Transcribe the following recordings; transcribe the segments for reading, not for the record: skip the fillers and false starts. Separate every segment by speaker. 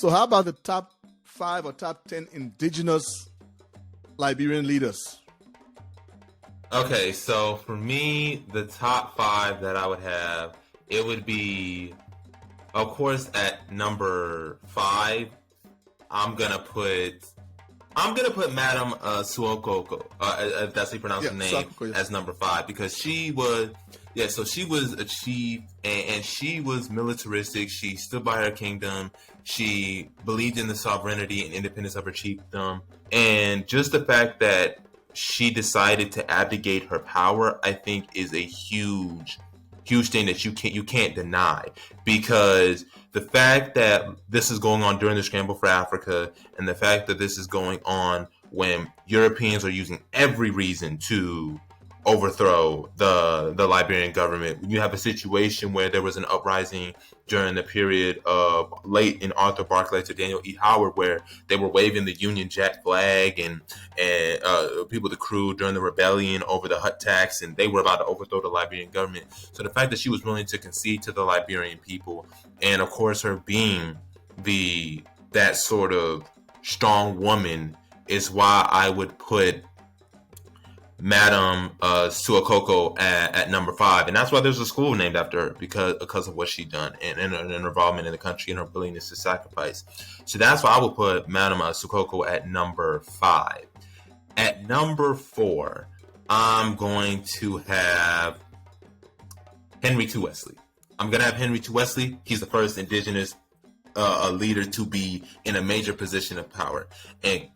Speaker 1: So how about the top 5 or top 10 indigenous Liberian leaders?
Speaker 2: Okay, so for me, the top 5 that I would have, it would be, of course, at number 5, I'm gonna put Madam Suokoko, if that's how you pronounce her name, Suokoko, as number 5, because she was a chief, and she was militaristic. She stood by her kingdom. She believed in the sovereignty and independence of her chiefdom, and just the fact that she decided to abdicate her power, I think, is a huge thing that you can't deny, because the fact that this is going on during the scramble for Africa, and the fact that this is going on when Europeans are using every reason to overthrow the Liberian government. You have a situation where there was an uprising during the period of late in Arthur Barclay to Daniel E. Howard, where they were waving the Union Jack flag, and people, the crew, during the rebellion over the hut tax, and they were about to overthrow the Liberian government. So the fact that she was willing to concede to the Liberian people, and of course her being that sort of strong woman, is why I would put Madam Suokoko at number 5, and that's why there's a school named after her, because of what she done and her involvement in the country and her willingness to sacrifice. So that's why I would put Madam Suokoko at number 5. At number 4, I'm going to have Henry Too Wesley. I'm gonna have Henry Too Wesley. He's the first indigenous leader to be in a major position of power, and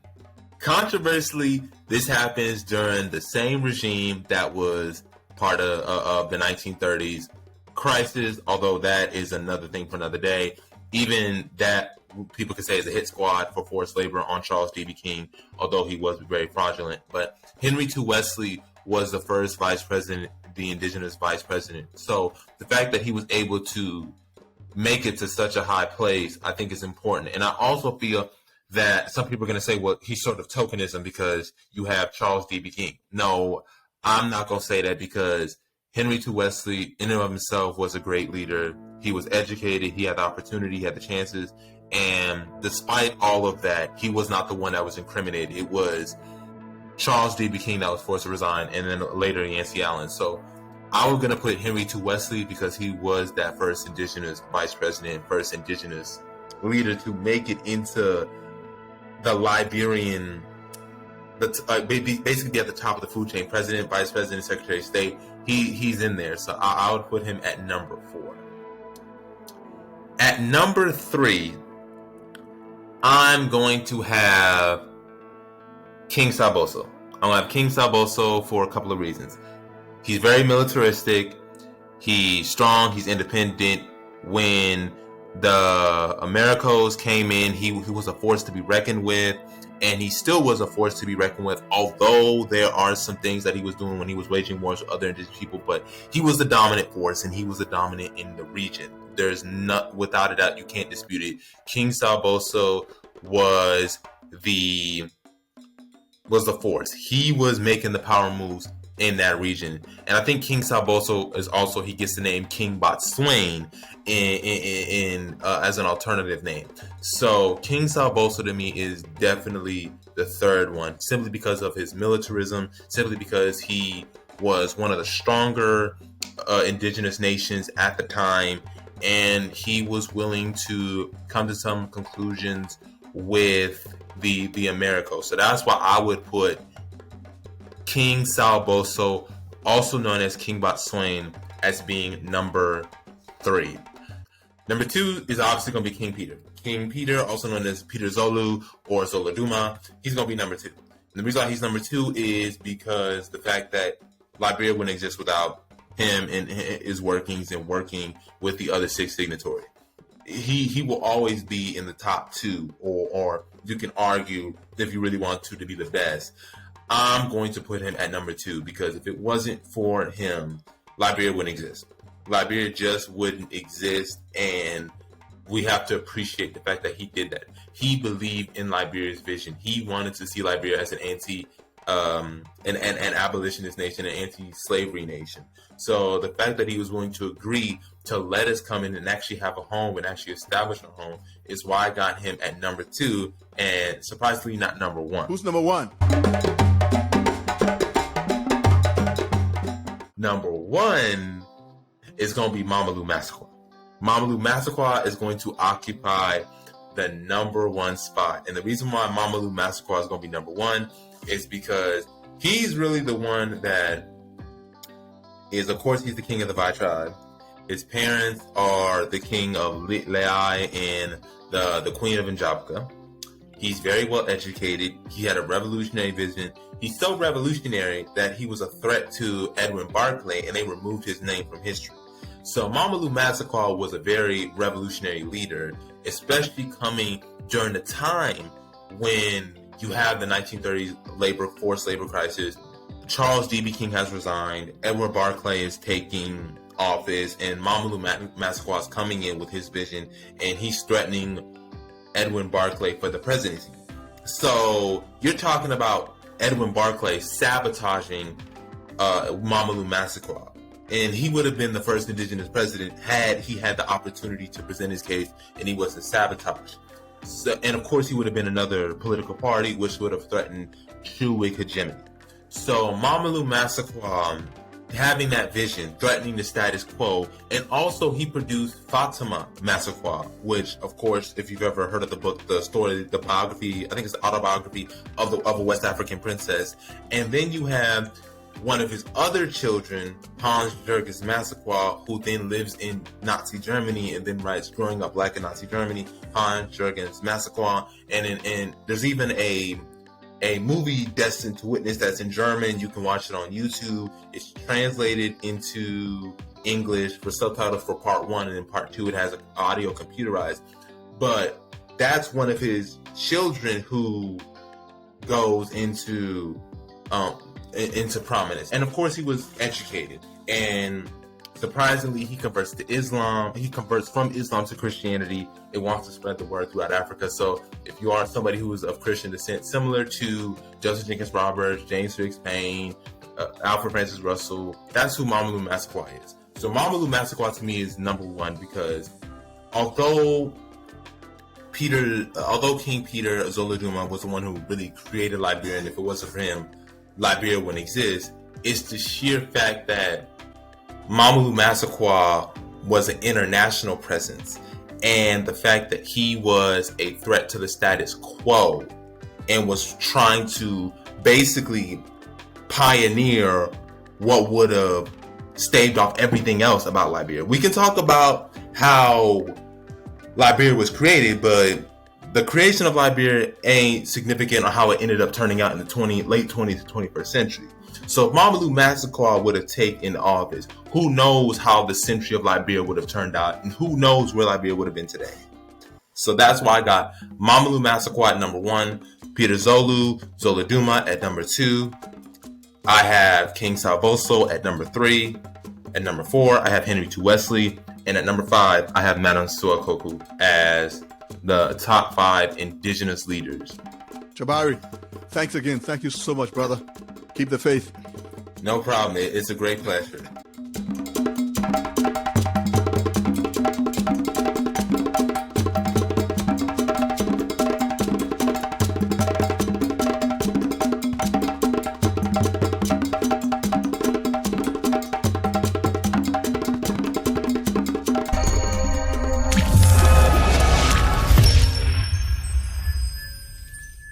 Speaker 2: controversially, this happens during the same regime that was part of the 1930s crisis, although that is another thing for another day. Even that, people could say, is a hit squad for forced labor on Charles D.B. King, although he was very fraudulent. But Henry Too Wesley was the first vice president, the indigenous vice president. So the fact that he was able to make it to such a high place, I think, is important. And I also feel that some people are going to say, well, he's sort of tokenism because you have Charles D.B. King. No, I'm not going to say that, because Henry Too Wesley, in and of himself, was a great leader. He was educated, he had the opportunity, he had the chances, and despite all of that, he was not the one that was incriminated. It was Charles D.B. King that was forced to resign, and then later Yancey Allen. So I was going to put Henry Too Wesley because he was that first indigenous vice president, first indigenous leader to make it into the Liberian, basically be at the top of the food chain, president, vice president, secretary of state. He's in there. So I would put him at number 4. At number 3, I'm going to have King Sao Boso. I'm going to have King Sao Boso for a couple of reasons. He's very militaristic. He's strong. He's independent. When the Americos came in, he was a force to be reckoned with, and he still was a force to be reckoned with, although there are some things that he was doing when he was waging wars with other indigenous people. But he was the dominant force, and he was the dominant in the region. There's not, without a doubt, you can't dispute it. King Sao Boso was the force. He was making the power moves in that region. And I think King Sao Boso is also, he gets the name King Botswain in as an alternative name. So King Sao Boso to me is definitely the third one, simply because of his militarism, simply because he was one of the stronger indigenous nations at the time, and he was willing to come to some conclusions with the Americas. So that's why I would put King Sao Boso, also known as King Botswain, as being number 3. Number 2 is obviously going to be King Peter. King Peter, also known as Peter Zolu or Zoladuma, he's going to be number 2. And the reason why he's number 2 is because the fact that Liberia wouldn't exist without him and his workings and working with the other 6 signatories. He will always be in the top 2, or you can argue, if you really want to be the best. I'm going to put him at number 2 because if it wasn't for him, Liberia wouldn't exist. Liberia just wouldn't exist, and we have to appreciate the fact that he did that. He believed in Liberia's vision. He wanted to see Liberia as an an abolitionist nation, an anti-slavery nation. So the fact that he was willing to agree to let us come in and actually have a home and actually establish a home is why I got him at number 2, and surprisingly not number 1.
Speaker 1: Who's number 1?
Speaker 2: Number 1 is going to be Mamalu Massaquoi. Mamalu Massaquoi is going to occupy the number 1 spot. And the reason why Mamalu Massaquoi is going to be number 1 is because he's really the one that is, of course, he's the king of the Vai tribe. His parents are the king of Leone and the queen of Njabka. He's very well educated. He had a revolutionary vision. He's so revolutionary that he was a threat to Edwin Barclay, and they removed his name from history. So Mamalu Massaquoi was a very revolutionary leader, especially coming during the time when you have the 1930s forced labor crisis. Charles D.B. King has resigned. Edward Barclay is taking office, and Mamalu Massaquoi is coming in with his vision, and he's threatening Edwin Barclay for the presidency. So you're talking about Edwin Barclay sabotaging Mamalu Massaquoi. And he would have been the first indigenous president had he had the opportunity to present his case and he wasn't sabotaged. So, and of course, he would have been another political party, which would have threatened true Whig hegemony. So Mamalu Massaquoi, having that vision, threatening the status quo, and also he produced Fatima Massaquoi, which, of course, if you've ever heard of the book, the story, the biography, I think it's the autobiography of a West African princess. And then you have one of his other children, Hans Jürgens Massaquoi, who then lives in Nazi Germany and then writes Growing Up Black in Nazi Germany, Hans Jürgens Massaquoi. And there's even a movie, Destined to Witness, that's in German. You can watch it on YouTube. It's translated into English for subtitles for part 1, and in part 2 it has an audio computerized. But that's one of his children who goes into prominence. And of course he was educated, and surprisingly he converts to Islam. He converts from Islam to Christianity. It wants to spread the word throughout Africa. So if you are somebody who is of Christian descent, similar to Joseph Jenkins Roberts, James Fix Payne, Alfred Francis Russell, that's who Mamalu Massaquoi is. So Mamalu Massaquoi to me is number 1 because although King Peter Zoladuma was the one who really created Liberia, and if it wasn't for him, Liberia wouldn't exist, it's the sheer fact that Mamalu Massaquoi was an international presence, and the fact that he was a threat to the status quo and was trying to basically pioneer what would have staved off everything else about Liberia. We can talk about how Liberia was created, but the creation of Liberia ain't significant on how it ended up turning out in the late 20th to 21st century. So if Mamalu Massaquoi would have taken office, who knows how the century of Liberia would have turned out, and who knows where Liberia would have been today. So that's why I got Mamalu Massaquoi at number 1, Peter Zoladuma at number 2. I have King Sao Boso at number 3. At number 4, I have Henry Too Wesley. And at number 5, I have Madam Suakoku as the top 5 indigenous leaders.
Speaker 1: Jabari, thanks again. Thank you so much, brother. Keep the faith.
Speaker 2: No problem. It's a great pleasure.